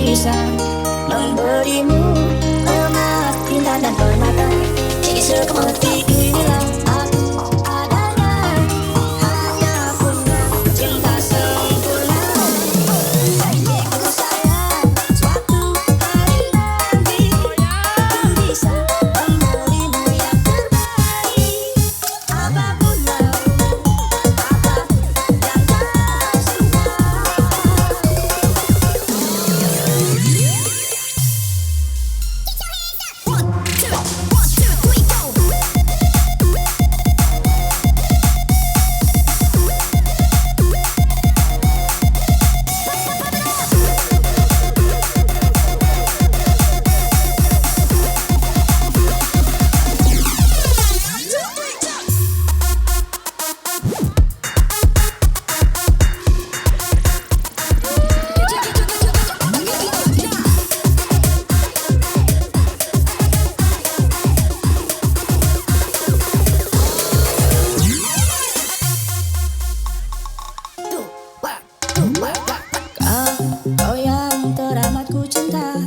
bisa memberimu emas, bintang dan permata. Jika seperti inilah aku adanya, hanya punya cinta sempurna. Aku sayang suatu hari nanti ku bisa memberimu yang terbaik. Apapun maumu, apapun yang kau suka. Kau yang teramat ku cinta,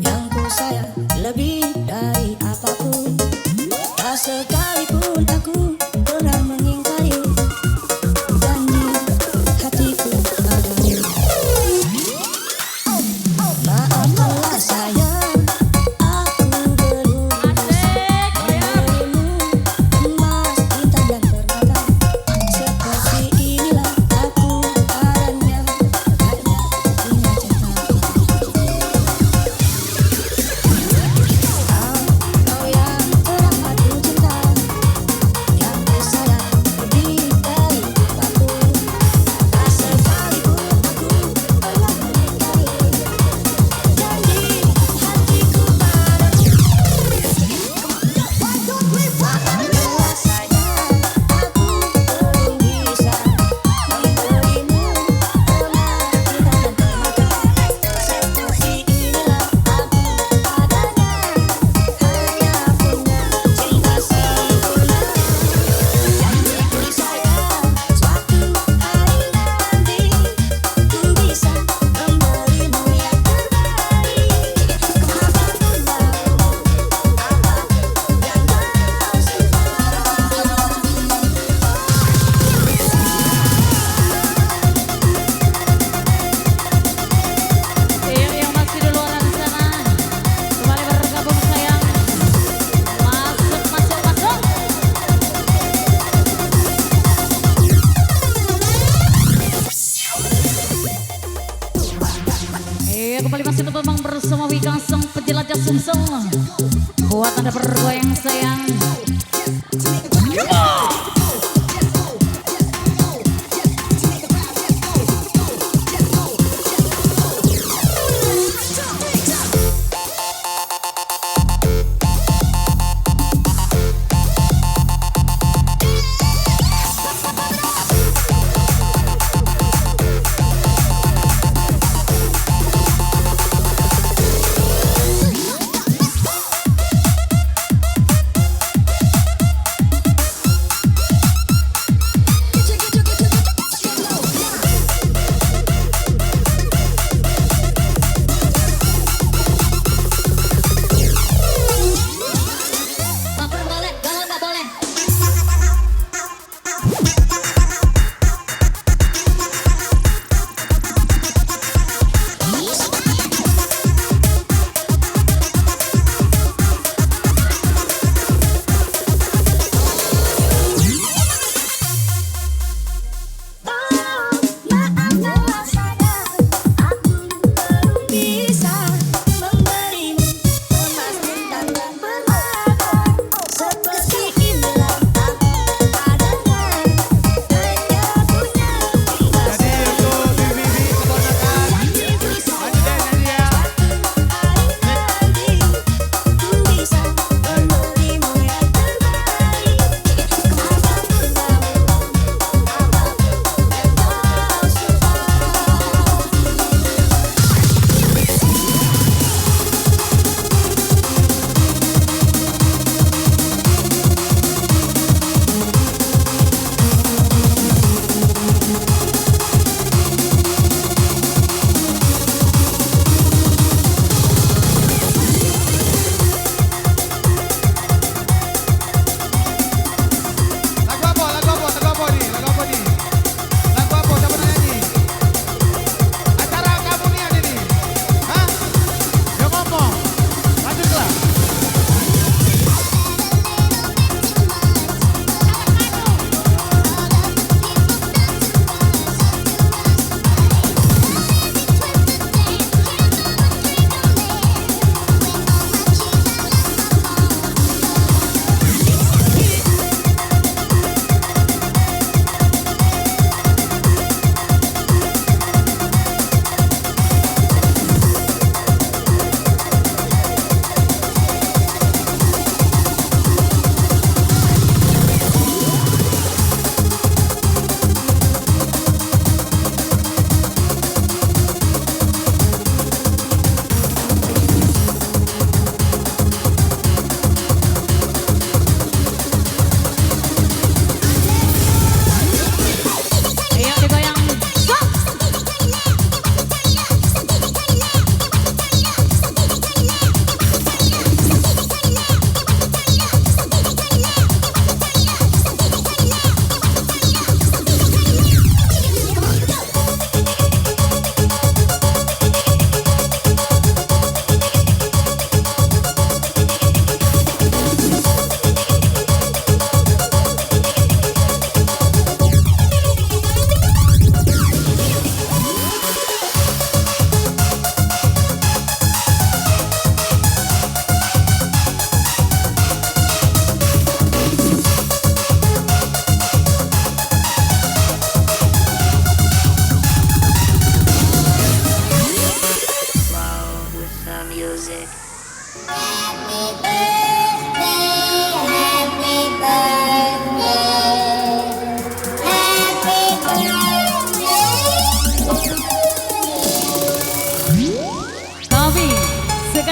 yang ku sayang lebih dari apapun. Tak sekalipun aku pernah mengingkari janji hatiku padamu. Maafkanlah sayang, aku belum memberimu emas, bintang dan permata. Seperti inilah aku adanya, hanya punya cinta. Kau yang teramat ku cinta, yang ku sayang lebih dari apapun. Tak sekalipun aku pernah mengingkari janji hatiku padamu. Maafkanlah sayang, aku belum bisa memberimu emas, bintang dan permata. Seperti inilah aku adanya, hanya punya cinta sempurna. Janjiku sayang, suatu hari nanti ku bisa memberimu yang terbaik. Apapun maumu, apapun yang kau suka. Yang masih di luar sana, kembali bergabung sayang. Masuk, masuk, masuk. Kembali masih bertembang bersama Wika sang penjelajah Sumsel. Buat anda berdua yang sayang.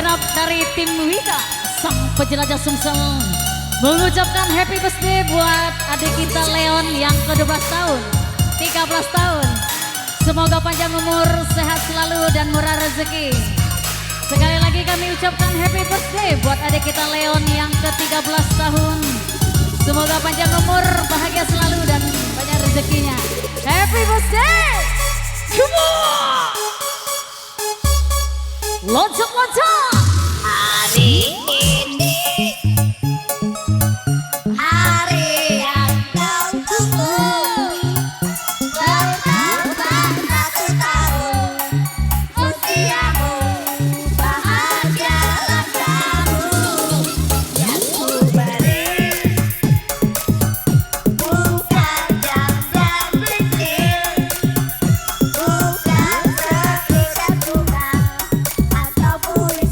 segenap dari tim Wika sang penjelajah Sumsel mengucapkan happy birthday buat adik kita Leon yang ke-12 tahun, 13 tahun. Semoga panjang umur, sehat selalu dan murah rezeki. Sekali lagi kami ucapkan happy birthday buat adik kita Leon yang ke-13 tahun. Semoga panjang umur, bahagia selalu dan banyak rezekinya. Happy birthday! Come on! Loncat-loncat! Hari ini hari yang kau tunggu, bertambah 1 tahun usiamu, bahagialah kamu yang ku beri. Bukan jam-jam kecil, bukan sekedar bunga ataupun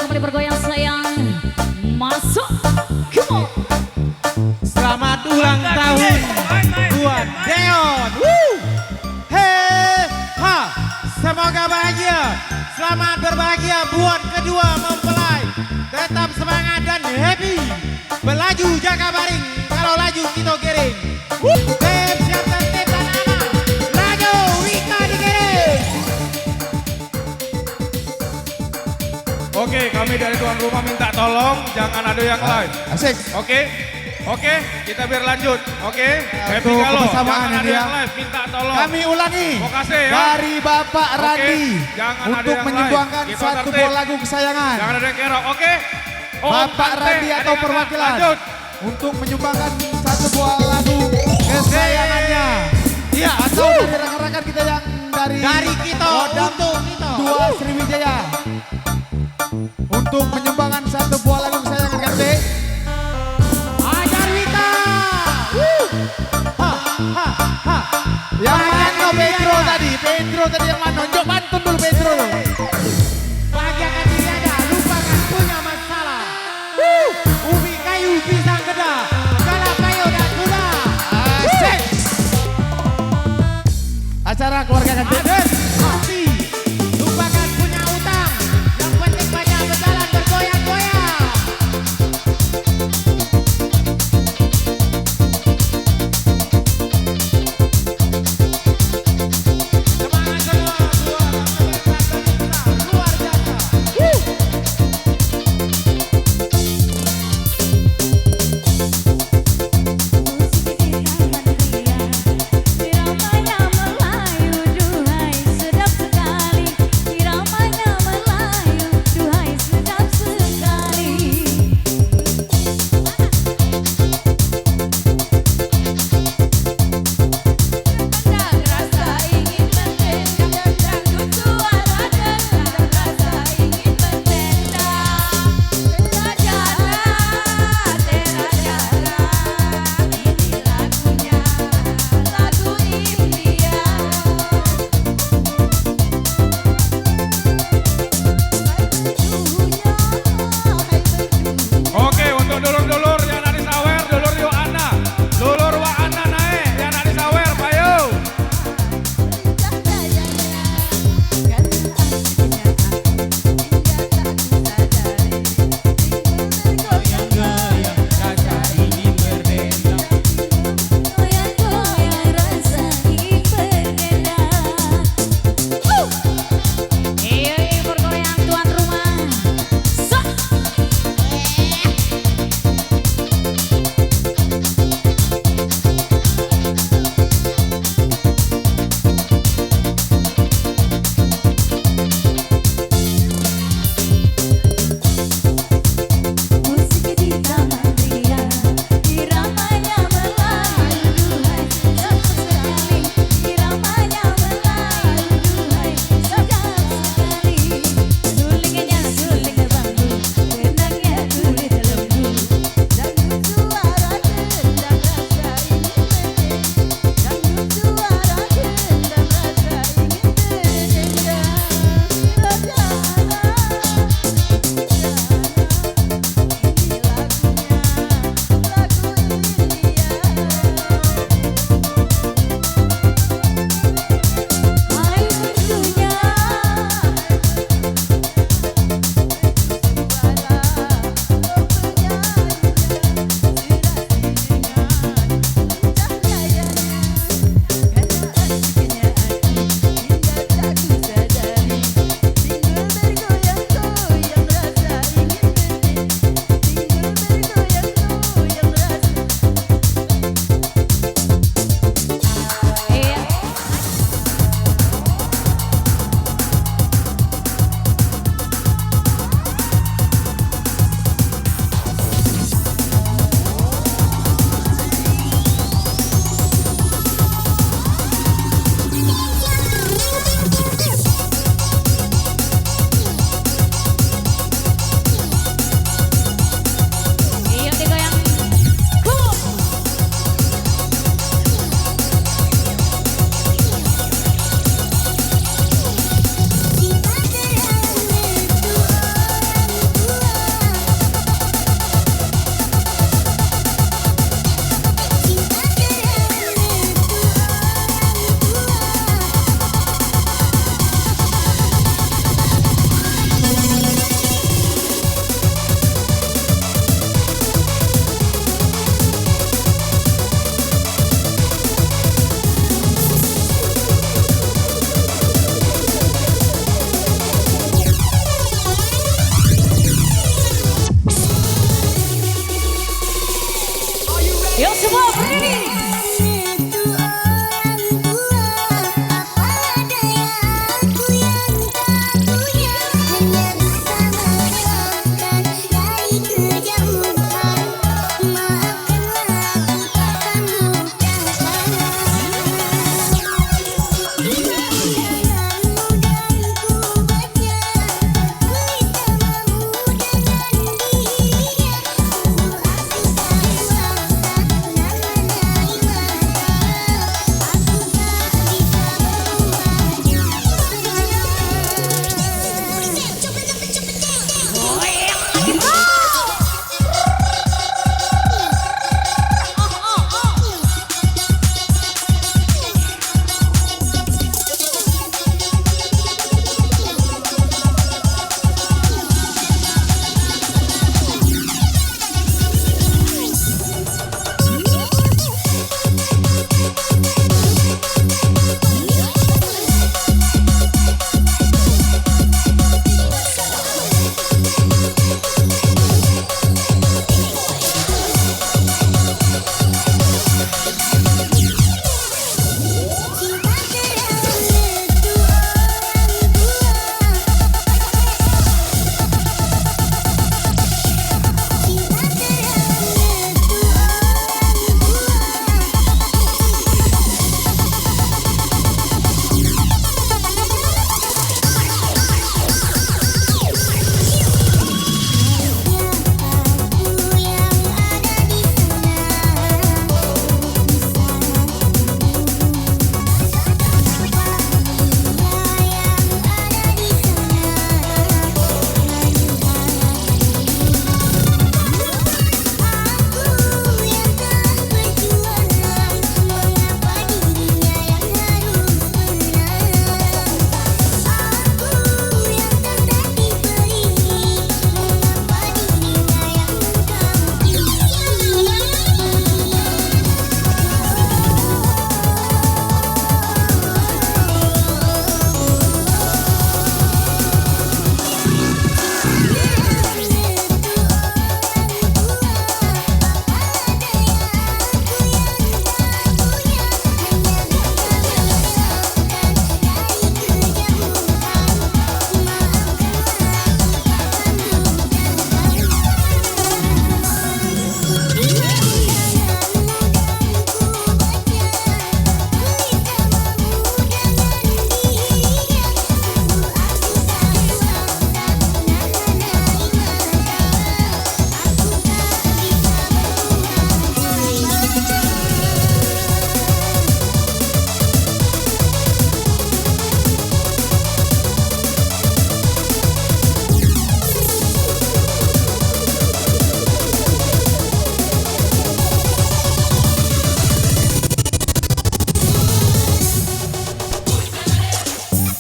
kembali bergoyang sayang. Masuk. Come on. Selamat ulang tahun buat Deon. Hei, ha, semoga bahagia. Selamat berbahagia buat kedua mempelai. Tetap semangat dan happy. Belaju jaga baring, kalau laju kita giring. Tim siap tertib dan aman. Laju Wika digiring. Oke, kami dari tuan rumah minta tolong jangan ada yang lain. Asik. Oke, kita biar lanjut. Oke, happy Untuk kalau kebersamaan jangan ada ini yang ya. live, minta tolong. Kami ulangi Makasih ya. dari Bapak Oke, Randi jangan ada untuk yang menyumbangkan lain. Kita satu tertib. buah lagu kesayangan. Jangan ada yang kira. Oke. Om Bapak Tante, Randi atau adik-adik, perwakilan lanjut. untuk menyumbangkan satu buah lagu kesayangannya. Iya. Atau dari rekan-rekan kita yang dari kita Kodam untuk kita. 2 Sriwijaya untuk menyumbangkan satu buah lagu kesayangan ganti. Ajar Wika. Yang mana Pedro tadi? Pedro tadi yang mana? Jom bantun dulu Pedro. Bahagiakan diri aja, lupakan punya masalah. Ubi kayu pisang kedah, galak kayu dan kuda. Asik. Acara keluarga Kantin. Hati, lupakan punya utang. Yang penting banyak berjalan bergoyang-goyang. Semangat semua, luar biasa. Musik di tangan pria, diramanya Melayu duhai.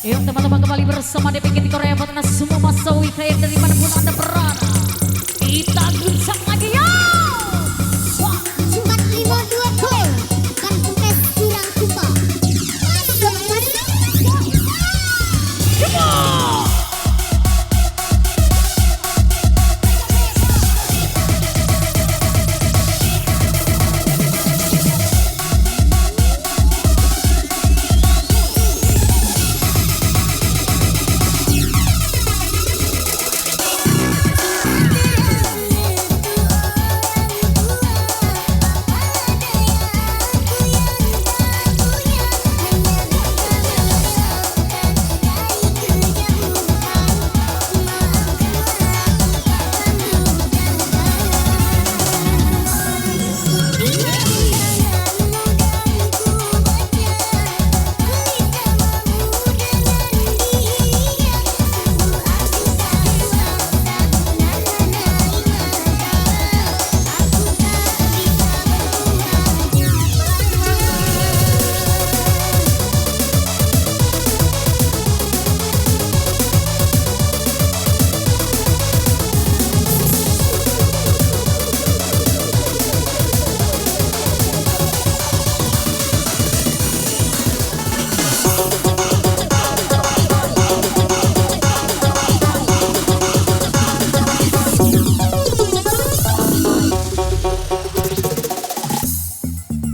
Yuk teman-teman kembali bersama DPG Korea Batana semua masawi kayak dari manapun anda berada. Kita gencang lagi ya. Jumat 52 gol. Kan pukes kurang kupa.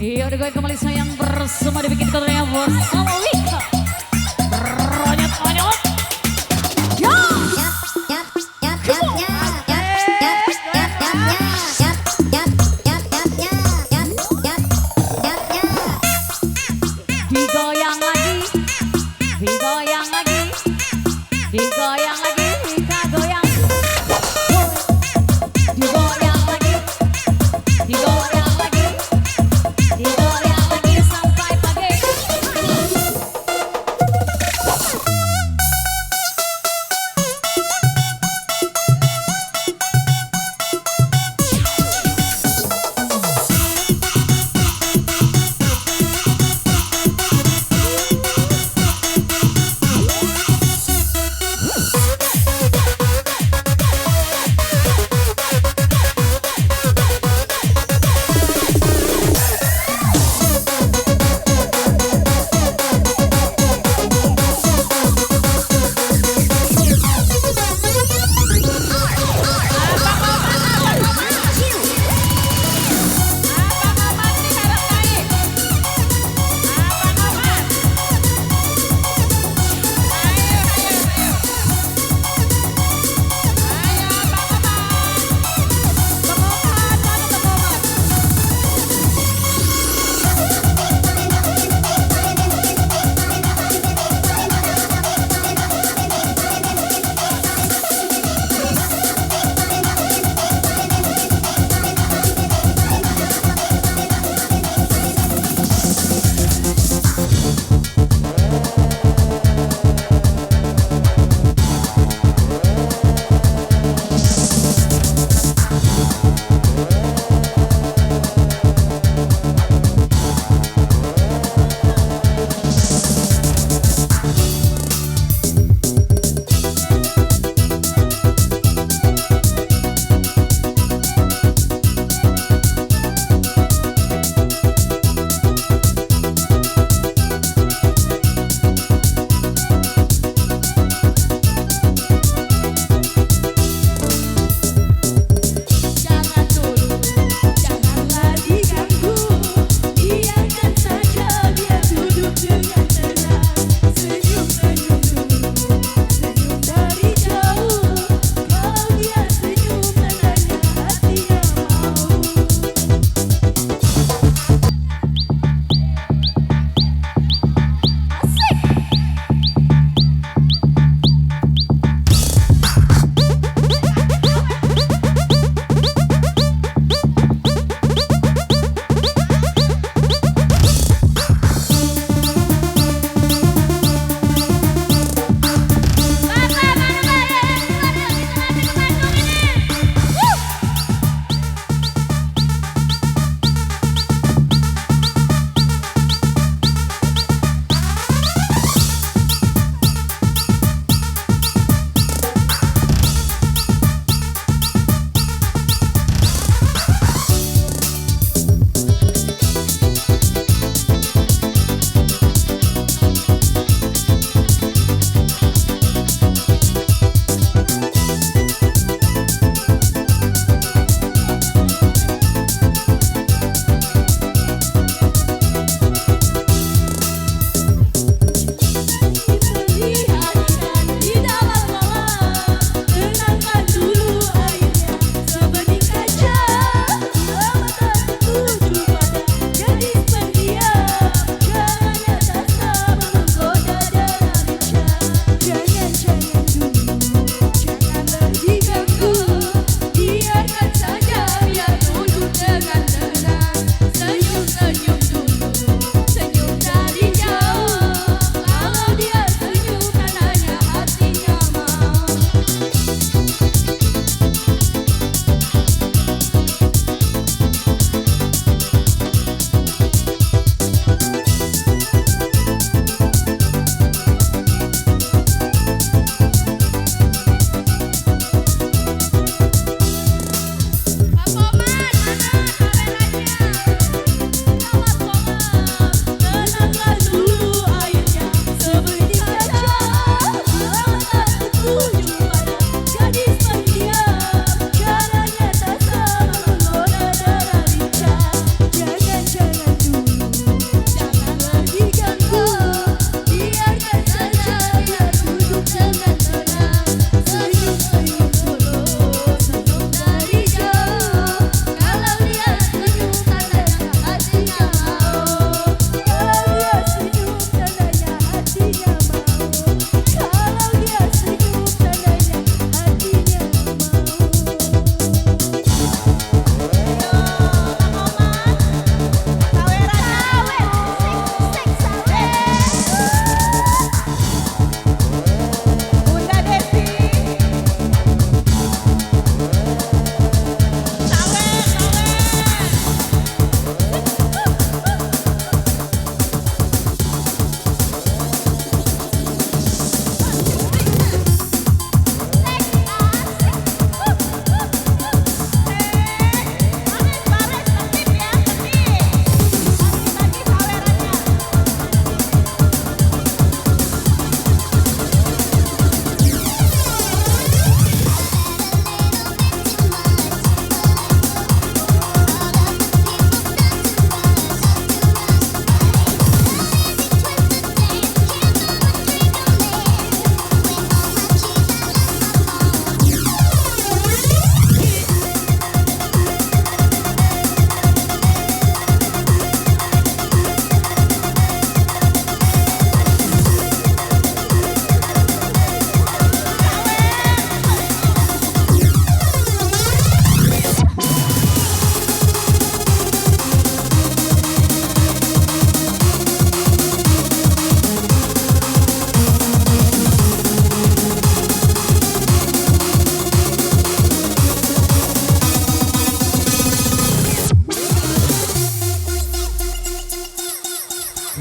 Iya, udah kembali sayang bersama DPG Korea bersama Wika. Ronyot-ronyot. Ya. Digoyang lagi, digoyang lagi, digoyang lagi, Wika goyang. Digoyang lagi, digoyang lagi, digoyang lagi sampai pagi.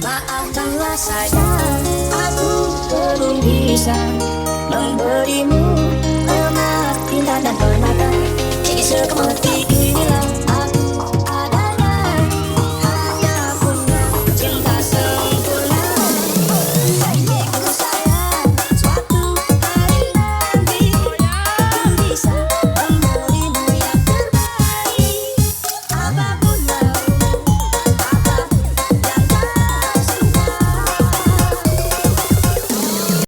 Maafkanlah sayang, aku belum bisa memberimu emas, cinta dan permata.